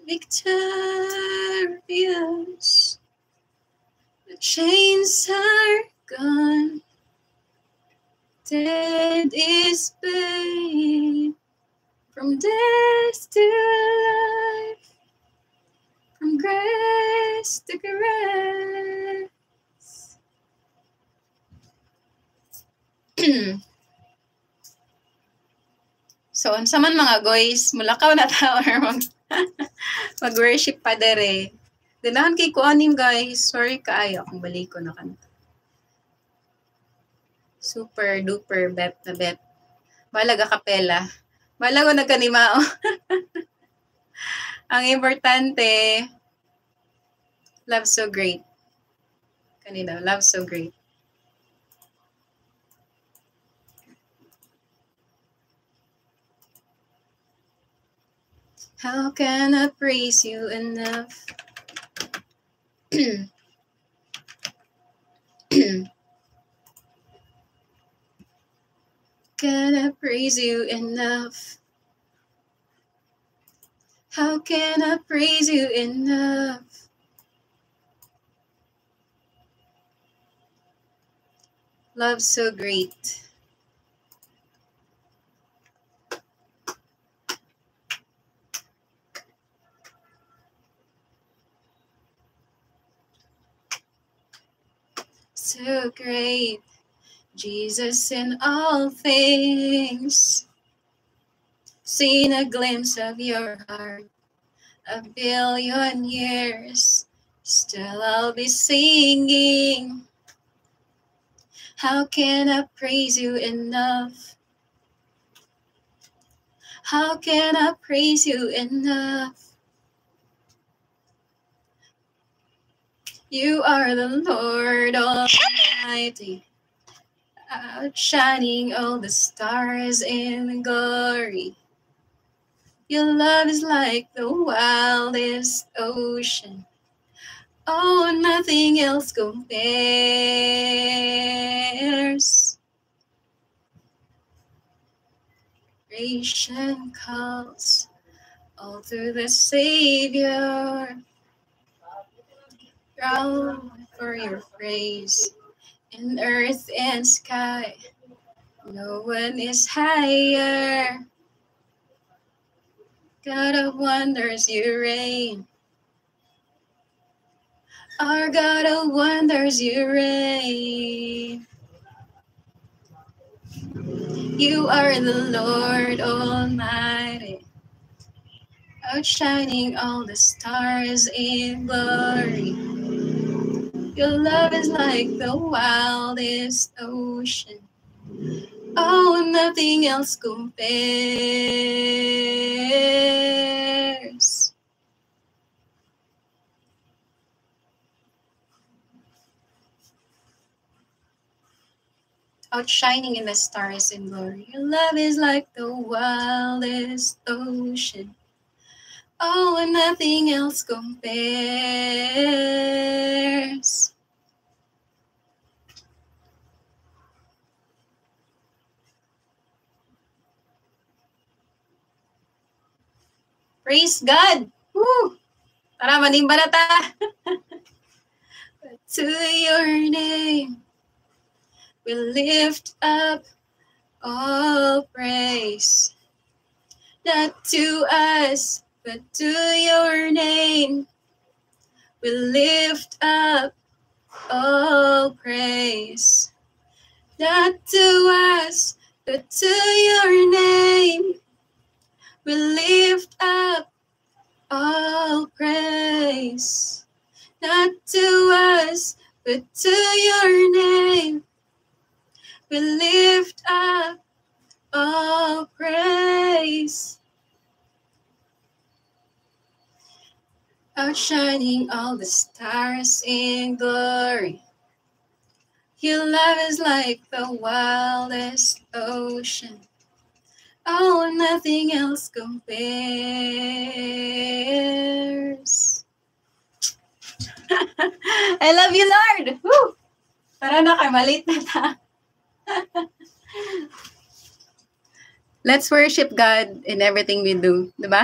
victorious. The chains are gone. Dead is paid. From death to life. From grace to grace. So, unsa man mga guys, mulakaw na ta or mag-worship pa dere. Dinahan kay kuanin guys. Sorry kaayo kung balik ko na kanta. Super duper bet na bet. Balaga kapela. Balago nagkanimao. Ang importante, love so great. Kanina, love so great. How can I praise you enough? Can I praise you enough? How can I praise you enough? Love so great. So great. Jesus in all things. Seen a glimpse of your heart. 1,000,000,000 years. Still I'll be singing. How can I praise you enough? How can I praise you enough? You are the Lord Almighty, outshining all the stars in glory. Your love is like the wildest ocean. Oh, nothing else compares. Creation calls all through the Savior. Growl for your praise in earth and sky. No one is higher. God of wonders, you reign. Our God of wonders, you reign. You are the Lord Almighty, outshining all the stars in glory. Your love is like the wildest ocean. Oh, nothing else compares. Outshining in the stars in glory. Your love is like the wildest ocean. Oh, and nothing else compares. Praise God! Woo! Tara, manimba na ta! To your name, we lift up all praise. Not to us, but to your name, we lift up all praise. Not to us, but to your name, we lift up all praise. Not to us, but to your name, we lift up all praise. Outshining all the stars in glory. Your love is like the wildest ocean. Oh, nothing else compares. I love you, Lord! Woo! Para na kayo, malit na ta. Let's worship God in everything we do, diba?